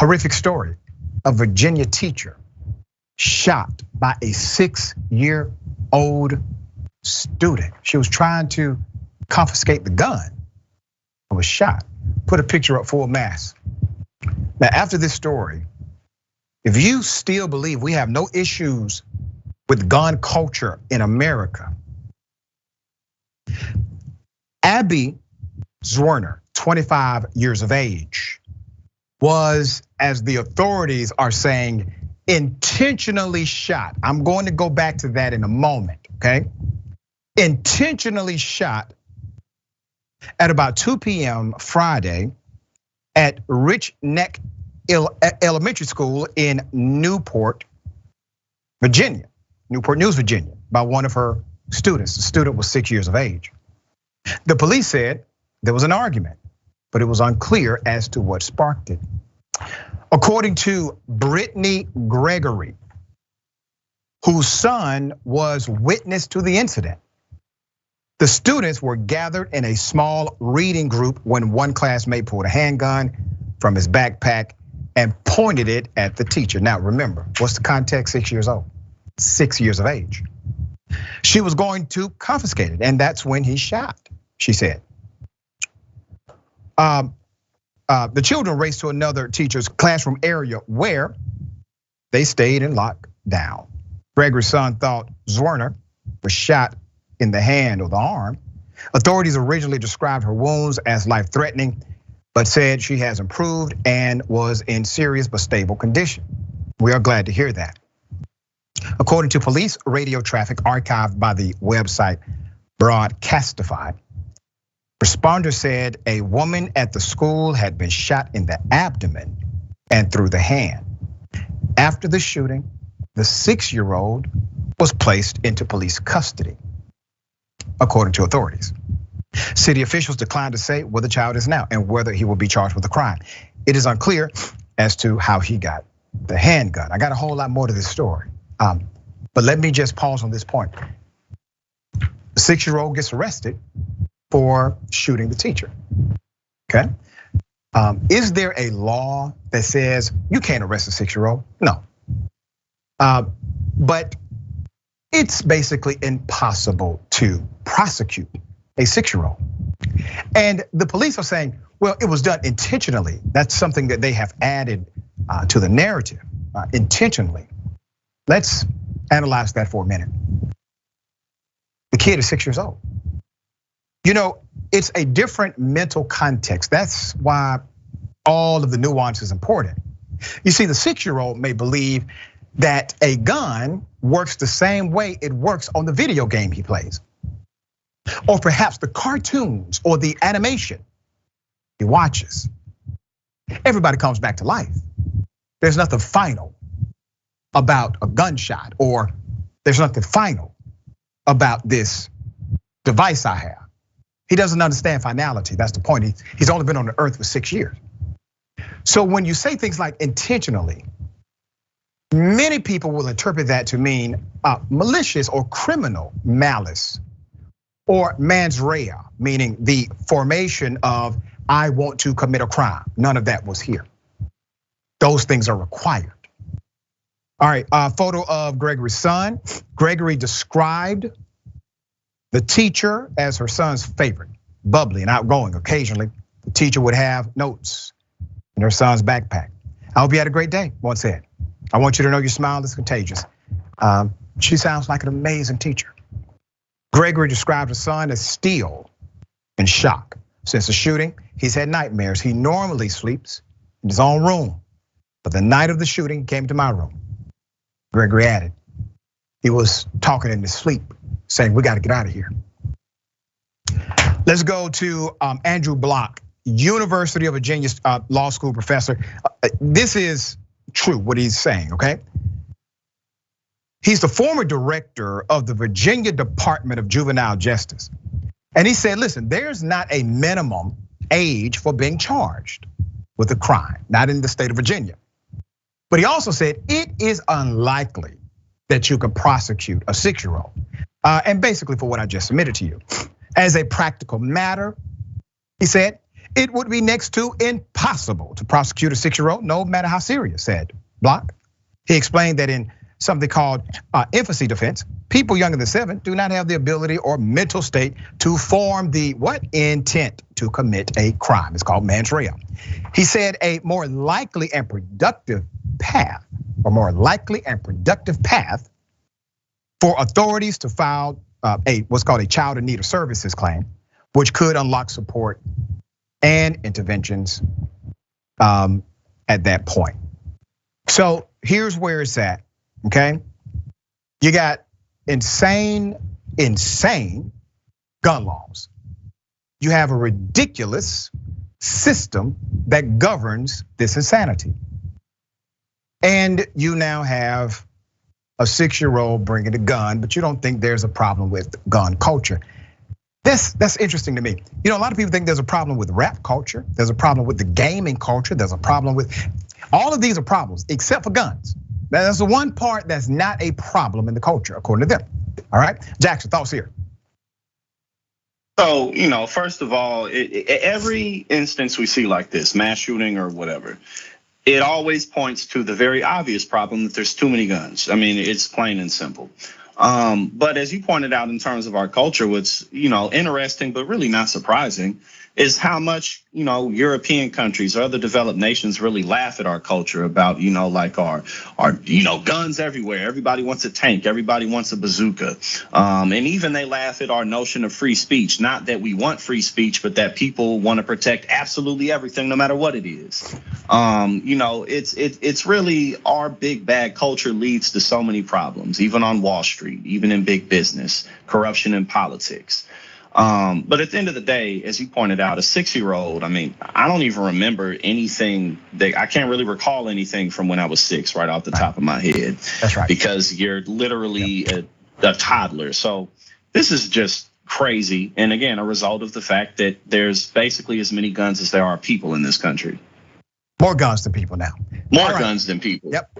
Horrific story. A Virginia teacher shot by a 6-year-old student. She was trying to confiscate the gun and was shot. Put a picture up full mass. Now, after this story, if you still believe we have no issues with gun culture in America, Abby Zwerner, 25 years of age, was, as the authorities are saying, intentionally shot. I'm going to go back to that in a moment, okay? Intentionally shot at about 2 p.m. Friday at Richneck Elementary School in Newport, Virginia, Newport News, Virginia, by one of her students. The student was 6 years of age. The police said there was an argument, but it was unclear as to what sparked it. According to Brittaney Gregory, whose son was witness to the incident, the students were gathered in a small reading group when one classmate pulled a handgun from his backpack and pointed it at the teacher. Now remember, what's the context? 6 years old, 6 years of age. She was going to confiscate it, and that's when he shot, she said. The children raced to another teacher's classroom area where they stayed in lockdown. Gregory's son thought Zwerner was shot in the hand or the arm. Authorities originally described her wounds as life-threatening, but said she has improved and was in serious but stable condition. We are glad to hear that. According to police radio traffic archived by the website Broadcastify, responders said a woman at the school had been shot in the abdomen and through the hand. After the shooting, the 6-year-old was placed into police custody, according to authorities. City officials declined to say where the child is now and whether he will be charged with a crime. It is unclear as to how he got the handgun. I got a whole lot more to this story, but let me just pause on this point. The 6-year-old gets arrested for shooting the teacher, okay? Is there a law that says you can't arrest a 6-year-old? No, but it's basically impossible to prosecute a 6-year-old. And the police are saying, well, it was done intentionally. That's something that they have added to the narrative, intentionally. Let's analyze that for a minute. The kid is 6 years old. You know, it's a different mental context. That's why all of the nuance is important. You see, the 6-year-old may believe that a gun works the same way it works on the video game he plays, or perhaps the cartoons or the animation he watches. Everybody comes back to life. There's nothing final about a gunshot, or there's nothing final about this device I have. He doesn't understand finality. That's the point. He's only been on the earth for 6 years. So when you say things like intentionally, many people will interpret that to mean malicious or criminal malice, or mens rea, meaning the formation of I want to commit a crime. None of that was here. Those things are required. All right, photo of Gregory's son. Gregory described the teacher as her son's favorite, bubbly and outgoing. Occasionally, the teacher would have notes in her son's backpack. I hope you had a great day, one said. I want you to know your smile is contagious. She sounds like an amazing teacher. Gregory described his son as still in shock. Since the shooting, he's had nightmares. He normally sleeps in his own room, but the night of the shooting, he came to my room. Gregory added, he was talking in his sleep, saying, we gotta get out of here. Let's go to Andrew Block, University of Virginia law school professor. This is true, what he's saying, okay? He's the former director of the Virginia Department of Juvenile Justice. And he said, listen, there's not a minimum age for being charged with a crime, not in the state of Virginia. But he also said it is unlikely that you can prosecute a 6-year-old. And basically for what I just submitted to you. As a practical matter, he said, It would be next to impossible to prosecute a 6-year-old, no matter how serious, said Block. He explained that in something called infancy defense, people younger than 7 do not have the ability or mental state to form the intent to commit a crime. It's called mens rea. He said a more likely and productive path, for authorities to file what's called a child in need of services claim, which could unlock support and interventions at that point. So here's where it's at, okay? You got insane gun laws. You have a ridiculous system that governs this insanity. And you now have a 6-year-old bringing a gun, but you don't think there's a problem with gun culture. That's interesting to me. A lot of people think there's a problem with rap culture. There's a problem with the gaming culture. There's a problem with, all of these are problems except for guns. That's the one part that's not a problem in the culture, according to them. All right, Jackson, thoughts here? So, first of all, every instance we see like this, mass shooting or whatever, it always points to the very obvious problem that there's too many guns. I mean, it's plain and simple. But as you pointed out in terms of our culture, what's interesting but really not surprising is how much European countries or other developed nations really laugh at our culture about like our guns everywhere. Everybody wants a tank, everybody wants a bazooka, and even they laugh at our notion of free speech. Not that we want free speech, but that people want to protect absolutely everything, no matter what it is. It's really our big bad culture leads to so many problems, even on Wall Street, even in big business, corruption in politics. But at the end of the day, as you pointed out, a 6-year-old, I mean, I don't even remember anything I can't really recall anything from when I was 6 right off the top of my head. That's right. Because you're literally a toddler. So this is just crazy. And again, a result of the fact that there's basically as many guns as there are people in this country. More guns than people now. More guns than people. Yep.